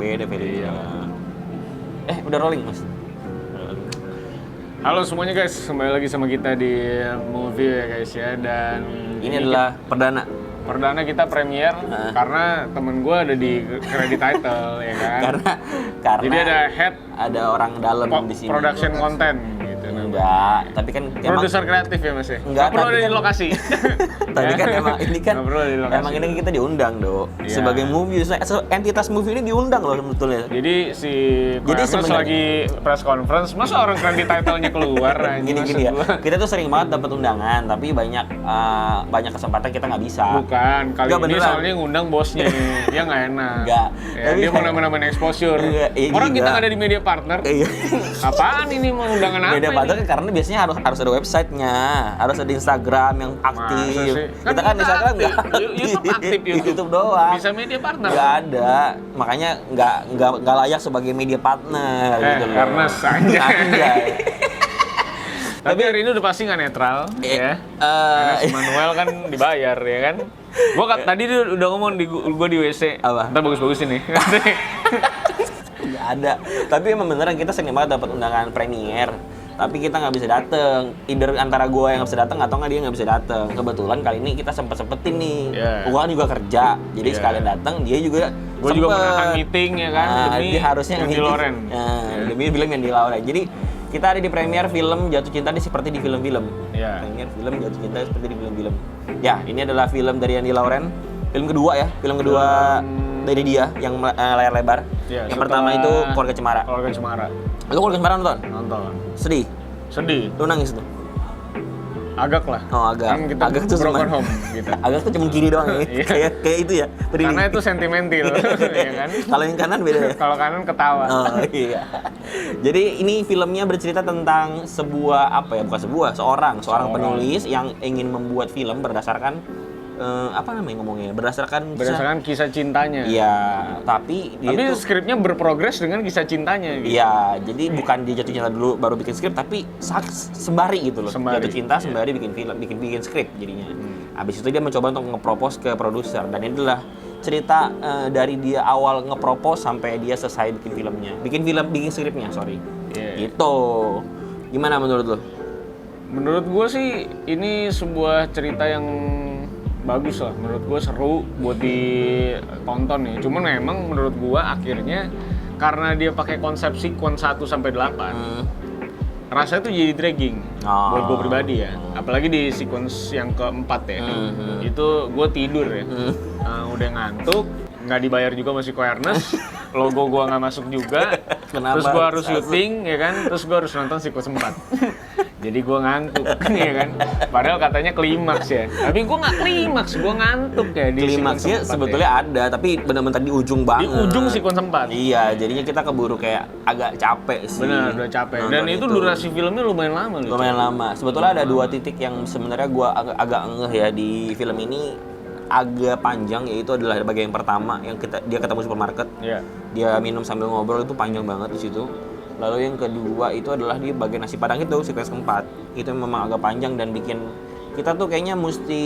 beda filmnya. Udah rolling Mas. Halo semuanya guys, kembali lagi sama kita di movie ya guys ya. Dan ini adalah perdana kita premier karena temen gue ada di credit title ya kan. Karena jadi ada orang dalam di sini. Production content gitu. Enggak, tapi kan produser kreatif ya Mas ya. Enggak perlu ada di lokasi. Tapi kan emang ini kan emang ini kita diundang, Dok. Iya. Sebagai movie, entitas movie ini diundang loh sebetulnya. Jadi si Ernest lagi press conference, masa orang credit title-nya keluar gini ya. Kita tuh sering banget dapat undangan, tapi banyak kesempatan kita nggak bisa. Bukan, kali ini soalnya ngundang bosnya nih. Dia nggak enak. Enggak. Ya, dia mau nambah-nambahin exposure. Orang kita nggak ada di media partner. Iya. Apaan ini mau undangan apa? Media partner kan karena biasanya harus ada websitenya, harus ada Instagram yang aktif. Kita kan Instagram nggak aktif, YouTube doang. Bisa media partner. Nggak ada, makanya nggak layak sebagai media partner gitu loh. Karena saja. Tapi hari ini udah pasti nggak netral, ya. Karena si Manuel kan dibayar, ya kan. Tadi dia udah ngomong gue di WC. Apa? Ntar bagus-bagusin nih. Nggak ada. Tapi emang beneran kita sering banget dapat undangan premier. Tapi kita nggak bisa dateng. Either antara gue yang nggak bisa dateng atau nggak dia nggak bisa dateng. Kebetulan kali ini kita sempetin nih. Gue kan juga kerja, jadi sekalian dateng. Dia juga gue juga menahan meeting ya kan. Demi harusnya Andy Lauren. Demi film Andy Lauren. Jadi kita ada di premier film Jatuh Cinta seperti di film-film. Premier film Jatuh Cinta seperti di film-film. Ya, ini adalah film dari Andy Lauren. Film kedua ya, dari dia yang layar lebar. Yang pertama itu Keluarga Cemara. Lu Keluarga Cemara nonton? Nonton. Sedih? Lu nangis tuh? Agak lah. Oh, agak. Agak tuh broken home gitu. Agak tuh cuma kiri doang ya. kayak itu ya. Karena itu sentimental, ya kan? Kalau yang kanan beda ya. Kalau kanan ketawa. Oh iya. Jadi ini filmnya bercerita tentang seorang penulis yang ingin membuat film berdasarkan berdasarkan kisah cintanya. Iya, tapi skripnya berprogres dengan kisah cintanya gitu. Iya, jadi bukan dia jatuh cinta dulu baru bikin skrip, tapi sembari gitu loh. Jatuh cinta sembari bikin film, bikin skrip jadinya. Habis itu dia mencoba untuk nge-propose ke produser, dan ini adalah cerita dari dia awal nge-propose sampai dia selesai bikin skripnya, Gitu. Gimana menurut lo? Menurut gue sih ini sebuah cerita yang bagus lah, menurut gue seru buat ditonton ya. Cuman memang menurut gue akhirnya karena dia pakai konsep sequence 1 sampai 8, rasanya tuh jadi dragging buat gue pribadi ya. Apalagi di sequence yang keempat ya, itu gue tidur ya, udah ngantuk, nggak dibayar juga masih Ernest, logo gue nggak masuk juga. Terus gue harus syuting ya kan, terus gue harus nonton sequence 4. Jadi gue ngantuk, ya kan? Padahal katanya klimaks ya. Tapi gue nggak klimaks, gue ngantuk ya di klimaksnya sebetulnya ya. Ada, tapi benar-benar di ujung banget. Di ujung sequence 4. Iya, jadinya kita keburu kayak agak capek sih. Benar, udah capek. Dan itu durasi filmnya lumayan lama. Lumayan lama. Sebetulnya ada 2 titik yang sebenarnya gue agak ngeh ya di film ini. Agak panjang, yaitu adalah bagian pertama yang dia ketemu supermarket. Dia minum sambil ngobrol, itu panjang banget di situ. Lalu yang kedua itu adalah di bagian nasi padang itu, sequence keempat. Itu memang agak panjang dan bikin kita tuh kayaknya mesti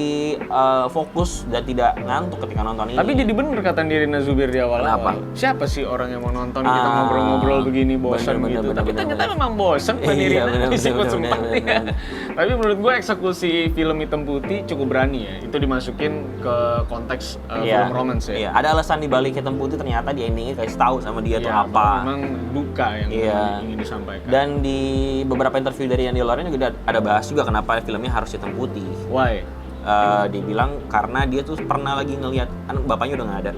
fokus dan tidak ngantuk ketika nonton ini. Tapi jadi bener kata Nirina Zubir di awal-awal. Siapa sih orang yang mau nonton kita ngobrol-ngobrol begini bosan gitu. Tapi ternyata memang bosan Mbak Nirina di sequence keempat ya. Tapi menurut gue eksekusi film Hitam Putih cukup berani ya. Itu dimasukin ke konteks film romance ya. Iya, ada alasan di balik Hitam Putih, ternyata di endingnya kasih tahu sama dia tuh apa. Memang duka yang ingin disampaikan. Dan di beberapa interview dari Andy Lauren juga ada bahas juga kenapa filmnya harus hitam putih. Why? Dia bilang karena dia tuh pernah lagi ngelihat, bapaknya udah nggak ada.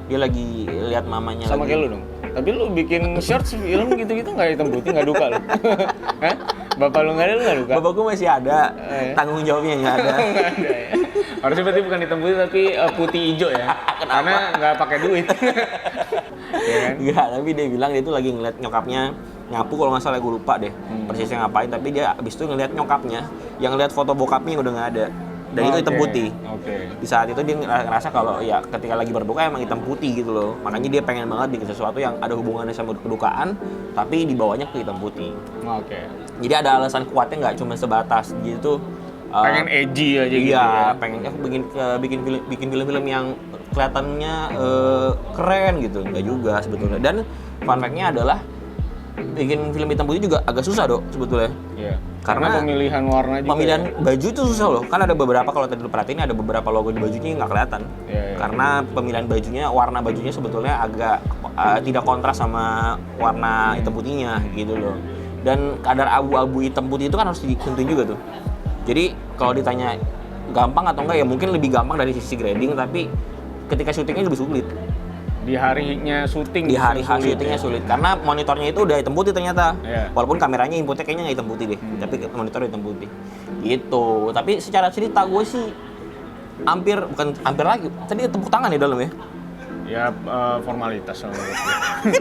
Dia lagi lihat mamanya. Sama kayak lu dong. Tapi lu bikin short film gitu-gitu nggak hitam putih, nggak duka lu? Hah? Bapak lu nggak ada, lu nggak duka? Bapakku masih ada, tanggung jawabnya nggak ada. Nggak ada ya. Harusnya berarti bukan hitam putih tapi putih hijau ya. Karena nggak pakai duit. Ya kan? Nggak, tapi dia bilang dia tuh lagi ngeliat nyokapnya nyapu, kalau nggak salah gue lupa deh persisnya ngapain, tapi dia abis itu ngeliat nyokapnya yang ngeliat foto bokapnya yang udah nggak ada, dan itu hitam putih. Di saat itu dia ngerasa kalau ya ketika lagi berduka emang hitam putih gitu loh, makanya dia pengen banget bikin sesuatu yang ada hubungannya sama kedukaan tapi dibawanya ke hitam putih. Jadi ada alasan kuatnya, nggak cuma sebatas gitu pengen edgy aja gitu iya, ya. pengen bikin film-film yang kelihatannya keren gitu. Enggak juga sebetulnya. Dan fun fact-nya adalah bikin film hitam putih juga agak susah dok sebetulnya. Iya. Karena pemilihan warna juga. Pemilihan baju itu susah loh. Kan ada beberapa, kalau tadi lu perhatiin ada beberapa logo di bajunya nggak kelihatan. Iya. Karena pemilihan bajunya, warna bajunya sebetulnya agak tidak kontras sama warna hitam putihnya gitu loh. Dan kadar abu-abu hitam putih itu kan harus ditentuin juga tuh. Jadi kalau ditanya gampang atau enggak, ya mungkin lebih gampang dari sisi grading, tapi ketika syutingnya lebih sulit. Di harinya syuting. Di hari syutingnya sulit karena monitornya itu udah hitam putih ternyata. Yeah. Walaupun kameranya inputnya kayaknya nggak hitam putih deh, tapi monitor hitam putih. Gitu. Tapi secara cerita gue sih hampir lagi. Tadi tepuk tangan di dalam ya. Ya formalitas sama menurut gue.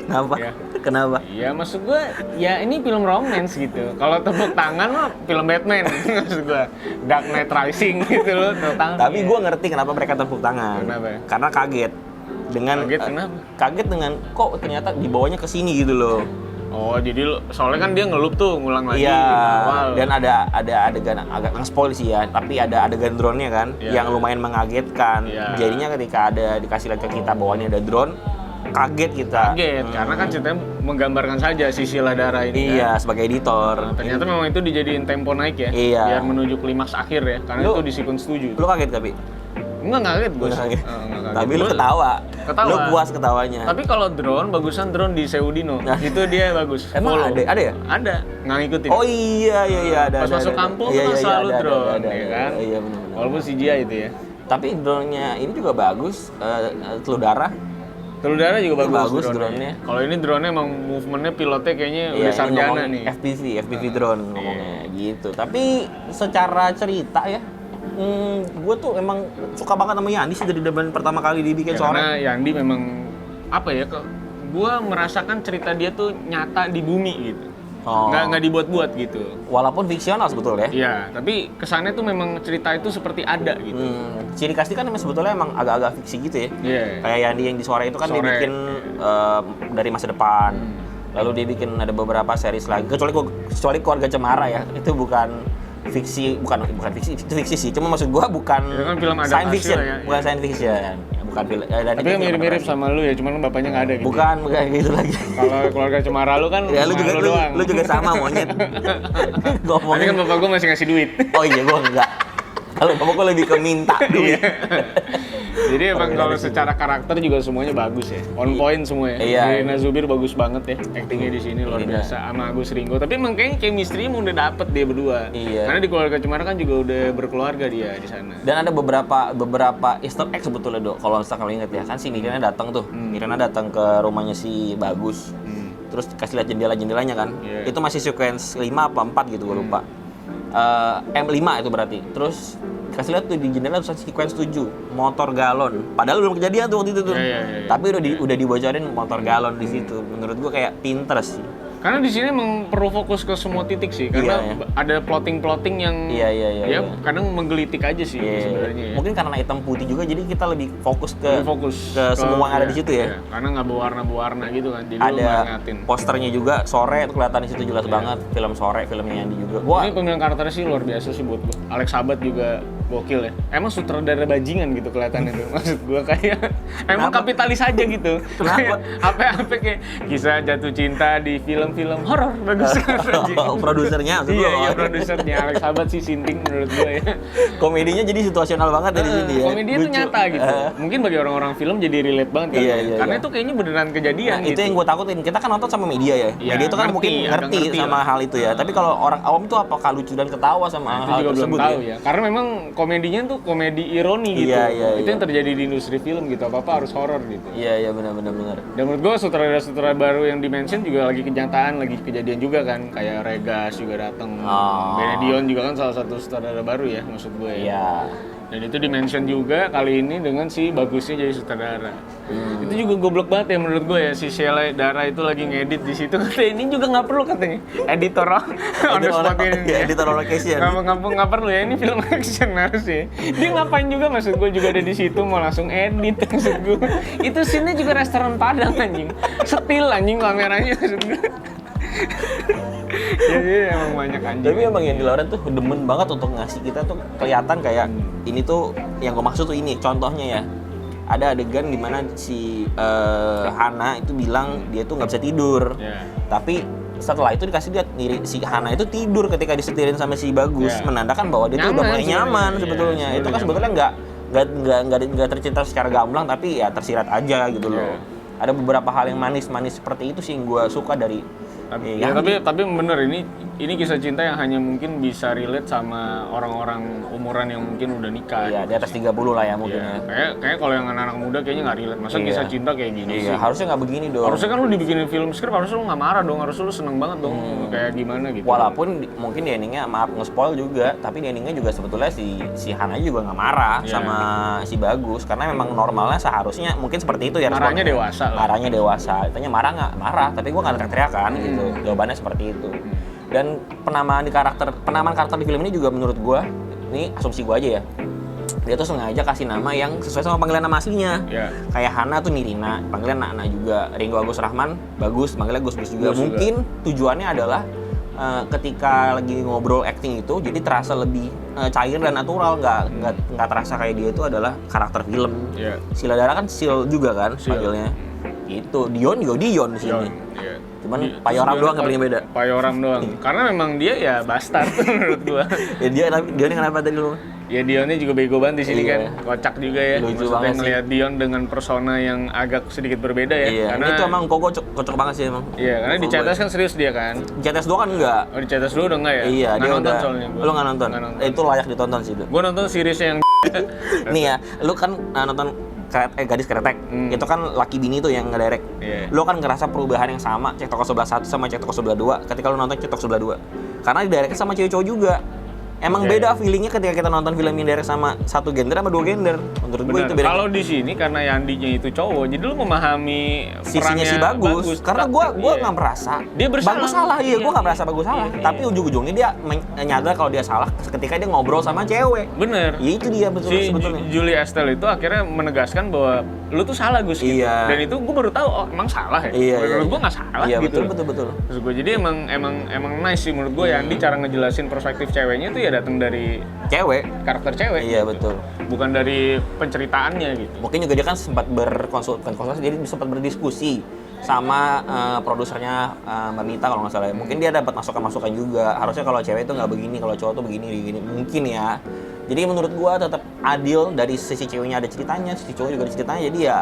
Kenapa? Ya. Kenapa? Ya maksud gue, ya ini film romance gitu. Kalau tepuk tangan mah film Batman. Maksud gue, Dark Knight Rising gitu loh, tepuk tangan. Tapi gue ngerti kenapa mereka tepuk tangan. Kenapa ya? Karena kaget Kenapa? Kaget dengan kok ternyata dibawanya ke sini gitu loh. Oh, jadi soalnya kan dia ngelup tuh, ngulang lagi Iya, di awal. dan ada adegan agak nge-spoil sih ya, tapi ada adegan drone-nya kan yang lumayan mengagetkan. Jadinya ketika ada dikasih lihat ke kita bahwa ini ada drone, kaget kita. Kaget, karena kan ceritanya menggambarkan saja si Sheila Dara ini. Iya, kan? sebagai editor. Nah, ternyata memang itu dijadiin tempo naik ya, Iya. biar menuju klimaks akhir ya, karena itu di sequence 7. Lu kaget tapi? Enggak kaget gue. Nggak kaget. Kaget. Tapi lu ketawa. Ketawa. Lu puas ketawanya. Tapi kalau drone, bagusan drone di Seudino. Nah. Itu dia bagus. Emang Follow. ada ya? Ada, nggak ngikutin. Oh iya ada. Pas masuk kampung kan selalu drone, ya kan? Iya benar. Walaupun CGI itu ya. Tapi drone-nya ini juga bagus, telur darah. Telur darah juga bagus drone-nya. Kalau ini drone-nya emang movement-nya pilotnya kayaknya udah Iya, sarjana nih. FPV drone ngomongnya gitu. Tapi secara cerita ya, gue tuh emang suka banget sama Yandi sih dari depan pertama kali dibikin sore. Karena Yandi memang apa ya, gue merasakan cerita dia tuh nyata di bumi gitu. Nggak dibuat-buat gitu. Walaupun fiksional sebetulnya. Iya, tapi kesannya tuh memang cerita itu seperti ada gitu. Ciri khasnya kan sebetulnya emang agak-agak fiksi gitu ya. Kayak Yandi yang di sore itu kan dia bikin dari masa depan. Lalu dia bikin ada beberapa series lagi. Kecuali Keluarga Cemara ya. Itu bukan fiksi, bukan fiksi, itu fiksi sih. Cuma maksud gua bukan kan film science fiction, ya, bukan science fiction. Bukan film. Tapi mirip-mirip sama lu ya, cuman bapaknya nggak ada gitu. Bukan gitu lagi. Kalau Keluarga Cemara lu kan ya, lu juga sama monyet. Tapi kan bapak gua masih ngasih duit. Oh iya, gua enggak. Kalau bapak gua lebih ke minta duit. Jadi emang kalau secara karakter juga semuanya bagus ya, on point semua ya. Iya. Nirina Zubir bagus banget ya, actingnya di sini luar biasa sama Agus Ringo. Tapi emang kayaknya chemistry emang udah dapet dia berdua. Iya. Karena di Keluarga Cemara kan juga udah berkeluarga dia di sana. Dan ada beberapa Easter egg sebetulnya dok. Kalau misalkan inget ya, kan si Nirina datang tuh. Nirina datang ke rumahnya si Bagus. Terus kasih lihat jendela-jendelanya kan. Itu masih sequence 5 apa 4 gitu gue lupa. M5 itu berarti. Terus kasih lihat tuh di jendela tuh sequence 7 motor galon. Padahal belum kejadian tuh waktu itu tuh. Tapi udah dibocorin motor galon di situ. Menurut gua kayak pinter sih. Karena di sini emang perlu fokus ke semua titik sih, karena ada plotting yang kadang menggelitik aja sih sebenarnya. Ya. Mungkin karena hitam putih juga, jadi kita lebih fokus ke semua yang ada di situ ya. Karena nggak berwarna-warna gitu kan, jadi ada posternya juga sore itu kelihatan di situ jelas banget. Film sore, filmnya Yandi juga. Ini pemilihan karakternya sih luar biasa sih buat gua. Alex Sabat juga gokil ya. Emang sutradara bajingan gitu kelihatannya tuh. Maksud gua kayak emang kapitalis aja gitu. Kenapa? Apa kayak kisah jatuh cinta di film-film horor bagus. Produsernya maksud gua. Iya, produsernya Alex Sabat sih sinting menurut gua ya. Komedinya jadi situasional banget dari sini ya. Komedinya tuh nyata gitu. Mungkin bagi orang-orang film jadi relate banget kan. Karena itu kayaknya beneran kejadian gitu. Itu yang gua takutin. Kita kan nonton sama media ya. Media itu kan mungkin ngerti sama hal itu ya. Tapi kalau orang awam tuh apakah lucu dan ketawa sama hal tersebut ya? Karena memang komedinya tuh komedi ironi gitu. Itu yang terjadi di industri film gitu. Apa-apa harus horor gitu. Iya benar. Dan menurut gua sutradara baru yang dimention juga lagi kenyataan, lagi kejadian juga kan. Kayak Regas juga datang. Benedion juga kan salah satu sutradara baru ya maksud gue ya. Iya. Dan itu dimention juga kali ini dengan si Bagusnya jadi sutradara. Itu juga goblok banget ya menurut gue ya, si Sheila Dara itu lagi ngedit di situ, katanya ini juga nggak perlu katanya editor on the spot ini. Editor on location. Nggak perlu ya, ini film action harusnya. Dia ngapain juga, maksud gue juga ada di situ mau langsung edit maksud gue. Itu scene-nya juga restoran Padang anjing. Setil anjing kameranya maksud gue. Iya, emang banyak anjing. Tapi emang yang di Lauren tuh demen banget untuk ngasih kita tuh kelihatan kayak ini tuh yang gue maksud tuh ini contohnya ya. Ada adegan dimana si Hana itu bilang dia tuh nggak bisa tidur. Tapi setelah itu dikasih lihat si Hana itu tidur ketika disetirin sama si Bagus, menandakan bahwa dia tuh udah mulai nyaman sebetulnya. Itu kan sebetulnya nggak tercipta secara gamblang, tapi ya tersirat aja gitu loh. Ada beberapa hal yang manis-manis seperti itu sih yang gue suka dari. Tapi bener ini kisah cinta yang hanya mungkin bisa relate sama orang-orang umuran yang mungkin udah nikah. Iya, di atas 30 lah ya mungkin. Kayak kalau yang anak-anak muda kayaknya nggak relate. Masa kisah cinta kayak gini sih? Harusnya nggak begini dong. Harusnya kan lu dibikinin film skrip, harusnya lu nggak marah dong, harusnya lu seneng banget dong, kayak gimana gitu. Walaupun mungkin di endingnya, maaf nge-spoil juga, tapi di endingnya juga sebetulnya si Hana juga nggak marah sama si Bagus, karena memang normalnya seharusnya mungkin seperti itu ya. Marahnya dewasa lah. Marahnya dewasa. Ditanya marah nggak? Marah, tapi gue nggak teriak-teriakan gitu. Jawabannya seperti itu. Dan penamaan karakter di film ini juga menurut gue, ini asumsi gue aja ya, dia tuh sengaja kasih nama yang sesuai sama panggilan nama aslinya. Kayak Hana tuh Nirina, panggilan Nana juga. Ringo Agus Rahman, Bagus, panggilnya Gus juga. Mungkin tujuannya adalah ketika lagi ngobrol acting itu jadi terasa lebih cair dan natural, nggak terasa kayak dia itu adalah karakter film. Sila Dara kan Sil juga kan panggilnya. Itu Dion juga Dion di sini. Cuman Payoram doang nggak paling beda. Payoram doang. Karena memang dia ya bastard menurut gua. Ya Dion kenapa tadi lu? Ya Dionnya juga bego banget di sini kan, kocak juga ya. Lucu maksudnya banget ngelihat Dion dengan persona yang agak sedikit berbeda ya. Iya, karena itu emang Koko kocok banget sih emang. Iya, karena di CTS kan serius dia kan. Di CTS 2 kan enggak. Oh, di CTS 2 udah enggak ya? Iya, nggak dia nonton udah. Soalnya gua. Lu nggak nonton? Itu layak ditonton sih itu. Gua nonton seriesnya yang nih ya, lu kan nonton Gadis Kretek, itu kan Lucky Bini tuh yang ngedirect. Lu kan ngerasa perubahan yang sama Cek Toko Sebelah 1 sama Cek Toko Sebelah 2 ketika lu nonton Cek Toko Sebelah 2. Karena didirect sama cewek cowok juga. Emang beda feelingnya ketika kita nonton film yang direct sama satu gender sama dua gender. Menurut gue itu beda. Kalau di sini karena Yandinya itu cowok, jadi lu memahami sisinya si Bagus. Karena gue nggak merasa dia bersalah. Bagus salah, gue nggak merasa Bagus salah. Tapi ujung-ujungnya dia menyadar kalau dia salah ketika dia ngobrol sama cewek. Bener. Ya itu dia sebetulnya. Julie Estelle itu akhirnya menegaskan bahwa lu tuh salah Gus. Iya. Dan itu gue baru tahu, oh emang salah ya. Menurut gue nggak salah gitu. Betul. Terus gue jadi emang nice sih menurut gue Yandi cara ngejelasin perspektif ceweknya itu ya datang dari karakter cewek. Iya gitu. Betul. Bukan dari penceritaannya gitu. Mungkin juga dia kan sempat berkonsultasi, jadi sempat berdiskusi sama produsernya Mbak Mita kalau nggak salah. Mungkin dia dapat masukan juga. Harusnya kalau cewek itu nggak begini, kalau cowok tuh begini. Mungkin ya. Jadi menurut gua tetap adil, dari sisi ceweknya ada ceritanya, sisi cowok juga ada ceritanya. Jadi ya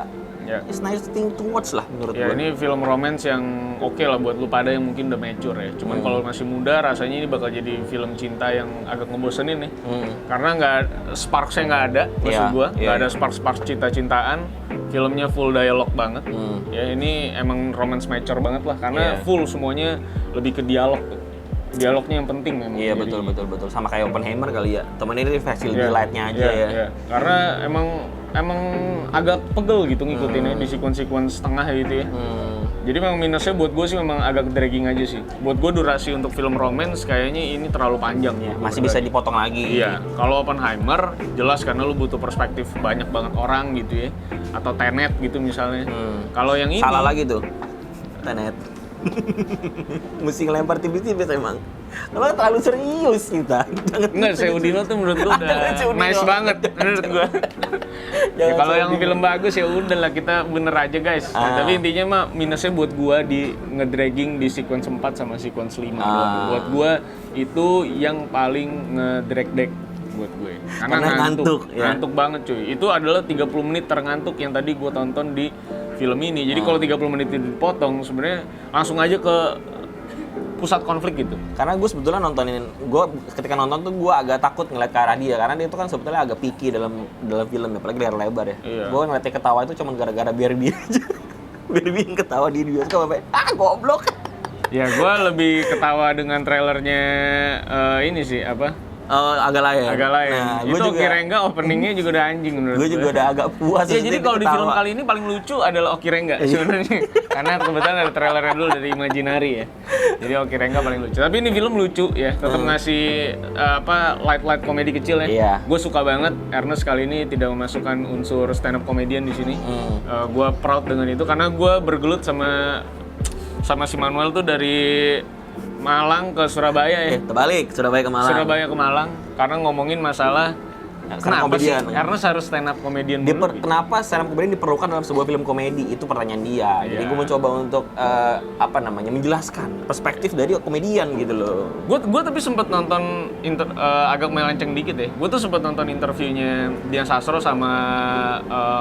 it's nice thing to watch lah menurut gue. Ini film romance yang oke lah buat lu pada yang mungkin udah mature ya. Cuman kalau masih muda rasanya ini bakal jadi film cinta yang agak ngebosenin nih. Karena sparksnya nggak ada, maksud gue. Nggak ada sparks cinta-cintaan. Filmnya full dialog banget. Ya ini emang romance mature banget lah. Karena full semuanya lebih ke dialog tuh. Dialognya yang penting memang. Iya betul. Sama kayak Oppenheimer kali ya. Temen ini versi lebih lightnya aja ya. Karena emang agak pegel gitu ngikutinnya di sequence tengah gitu ya. Jadi memang minusnya buat gue sih memang agak dragging aja sih. Buat gue durasi untuk film romance kayaknya ini terlalu panjang ya. Masih bisa dipotong lagi. Iya. Kalau Oppenheimer jelas karena lu butuh perspektif banyak banget orang gitu ya. Atau Tenet gitu misalnya. Kalau yang ini salah lagi tuh. Tenet. Mesti ngelempar tipis-tipis emang. Kalau terlalu serius kita. Enggak, Seudino tuh menurut gua udah nice banget menurut gua. Ya, kalau yang film bagus ya udahlah kita bener aja guys. Tapi intinya mah minusnya buat gua di ngedragging di sequence 4 sama sequence 5 doang. Buat gua itu yang paling ngedrag buat gue. Karena ngantuk banget cuy. Itu adalah 30 menit terngantuk yang tadi gua tonton di film ini. Jadi kalau 30 menit itu dipotong sebenarnya langsung aja ke pusat konflik gitu. Karena gue sebetulnya ketika nonton tuh gue agak takut ngeliat ke arah dia, karena dia itu kan sebetulnya agak picky dalam film ya, apalagi layar lebar ya. Gue ngeliatnya ketawa itu cuma gara-gara biar dia aja. Biar dia ketawa di bioskop apa? Goblok. Ya gue lebih ketawa dengan trailernya ini sih apa? Agak lain. Nah, itu Oki Rengga openingnya juga udah anjing menurut gue. Gue juga udah agak puas. Ya jadi kalau di film kali ini paling lucu adalah Oki Rengga sebenarnya. Karena kebetulan ada trailernya dulu dari Imaginary ya. Jadi Oki Rengga paling lucu. Tapi ini film lucu ya, tetap ngasih light komedi kecil ya. Iya. Gue suka banget Ernest kali ini tidak memasukkan unsur stand up comedian di sini. Gue proud dengan itu karena gue bergelut sama sama si Manuel tuh dari Malang ke Surabaya ya. Terbalik, Surabaya ke Malang. Surabaya ke Malang karena ngomongin masalah kenapa sih? Karena harus stand up comedian dulu. Kenapa stand up comedian diperlukan dalam sebuah film komedi? Itu pertanyaan dia. Jadi gue mencoba untuk menjelaskan perspektif dari komedian gitu loh. Gue tapi sempet nonton agak melenceng dikit ya. Gue tuh sempet nonton interviewnya Dian Sastro sama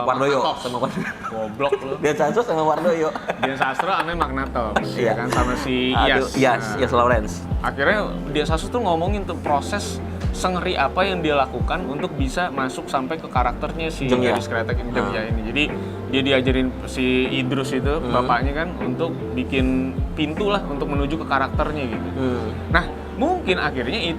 Wardoyo. Goblok lu. Dian Sastro sama Wardoyo. Dian Sastro sama Magnatos, ya kan sama si Yes Lawrence. Akhirnya Dian Sastro tuh ngomongin tuh proses sengeri apa yang dia lakukan untuk bisa masuk sampai ke karakternya si Gadis Kretek Jogja ini. Jadi dia diajarin si Idrus itu bapaknya kan untuk bikin pintu lah untuk menuju ke karakternya gitu. Nah mungkin akhirnya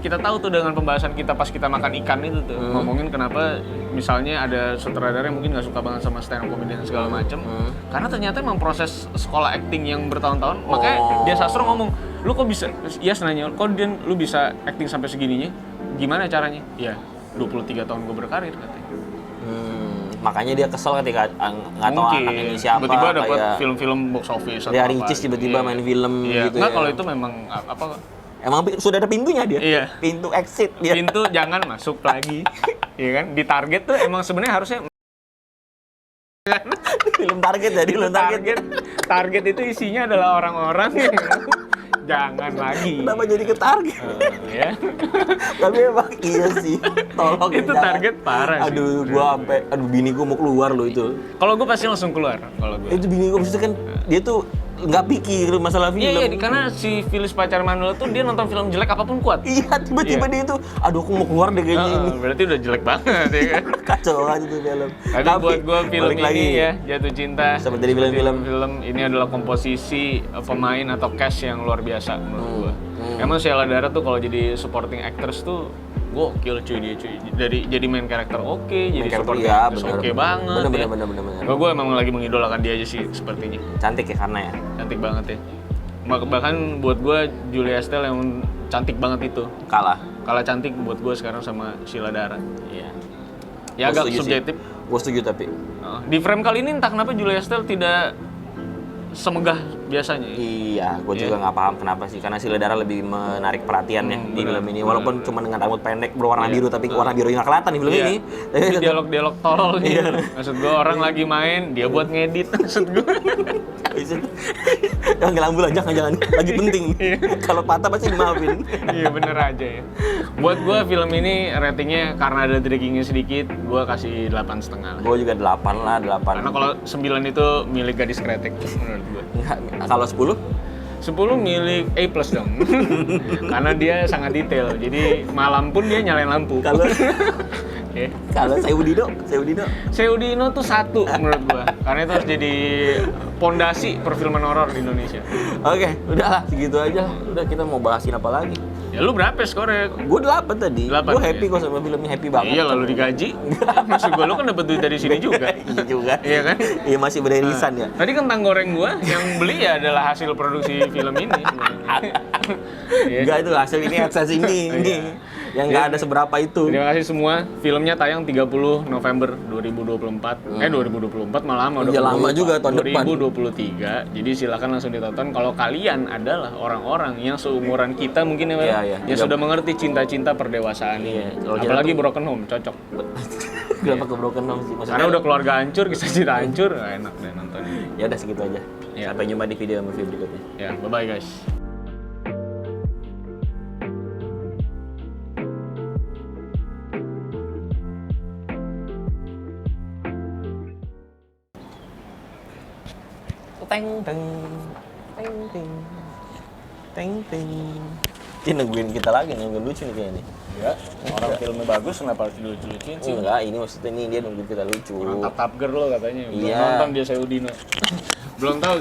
kita tahu tuh dengan pembahasan kita pas kita makan ikan itu tuh ngomongin kenapa misalnya ada sutradara yang mungkin nggak suka banget sama stand up comedy dan segala macem karena ternyata emang proses sekolah acting yang bertahun-tahun. Makanya Dian Sastro ngomong, lu kok bisa, nanya, kok lu bisa acting sampai segininya? Gimana caranya? Ya 23 tahun gue berkarir katanya. Makanya dia kesel ketika nggak tahu anaknya siapa. Tiba-tiba dapat film-film box office. Dia Ricis tiba-tiba main film gitu. Nggak, kalau itu memang apa? Emang sudah ada pintunya dia. Iya. Pintu exit dia. Pintu jangan masuk lagi. Iya kan? Di target tuh emang sebenarnya harusnya film target jadi film target. Target itu isinya adalah orang-orang yang jangan lagi. Kenapa jadi ke target? Ya. Tapi emang iya sih. Tolong itu target parah sih. Bini gua mau keluar loh itu. Kalau gua pasti langsung keluar kalau gua. Itu bini gua maksudnya kan dia tuh nggak pikir masalah film. Iya, karena si Phyllis pacar Manuel tuh dia nonton film jelek apapun kuat. Iya, tiba-tiba dia itu, aduh aku mau keluar deh kayaknya ini. Berarti udah jelek banget ya kan. Kacau aja tuh film. Tapi buat gue film ini lagi, ya, Jatuh Cinta. Seperti film ini adalah komposisi pemain atau cast yang luar biasa menurut gue. Emang Sheila Dara tuh kalau jadi supporting actress tuh gokil cuy dia cuy. Jadi main karakter oke, jadi supporting actress oke banget. Bener. Gue emang lagi mengidolakan dia aja sih sepertinya. Cantik ya karena ya. Cantik banget ya. Bahkan buat gue Julia Estelle yang cantik banget itu. Kalah cantik buat gue sekarang sama Sheila Dara. Iya. Ya agak subjektif. Gue setuju tapi. Di frame kali ini entah kenapa Julia Estelle tidak semegah biasanya. Iya, gue juga nggak paham kenapa sih. Karena Sheila Dara lebih menarik perhatian ya di film ini. Walaupun cuma dengan rambut pendek berwarna biru, tapi warna birunya nggak kelihatan di film ini. Tapi dialog-dialog tololnya. Maksud gue orang lagi main, dia buat ngedit. Maksud gue. Jangan ngelambu lah, jangan. Lagi penting. Kalau patah pasti dimaafin. Iya bener aja ya. Buat gue film ini ratingnya karena ada draggingnya sedikit, gue kasih 8,5. Gue juga 8 lah, 8. Karena kalau 9 itu milik Gadis Kretek menurut gue. Kalau 10? 10 milik A+ dong. Karena dia sangat detail. Jadi malam pun dia nyalain lampu. Kalau Seudino tuh 1 menurut gua. Karena itu harus jadi pondasi perfilman horor di Indonesia. Oke, udahlah segitu aja. Udah kita mau bahasin apa lagi? Ya lu berapa skornya? Gue 8 tadi. Gue happy kok sama filmnya, happy banget. Iya, lalu digaji. Maksud gue lu kan dapat duit dari sini juga. Iya juga. Iya kan? Iya masih beririsan ya. Tadi kentang goreng gua yang beli ya adalah hasil produksi film ini. Enggak, itu hasil ini akses ini. Yang nggak ada seberapa itu. Terima kasih semua. Filmnya tayang 30 November 2024. 2024 malah lama. Udah lama juga tahun 2023. Jadi silakan langsung ditonton. Kalau kalian adalah orang-orang yang seumuran kita mungkin ya, yang sudah mengerti cinta-cinta perdewasaan ini. Apalagi Broken Home, cocok. Kenapa ke Broken Home sih? Karena udah keluarga hancur, kisah cinta hancur, enak deh nonton. Ya udah segitu aja. Sampai jumpa di video berikutnya. Ya, bye-bye guys. Teng. Ini nungguin kita lagi, nungguin lucu nih kayaknya nih. Ya, orang filmnya bagus kenapa harus dilucu-lucuin sih? Enggak, ini maksudnya nih dia nungguin kita lucu. Orang Top Girl lo katanya. Iya. Belum nonton dia Seudino. Belum tahu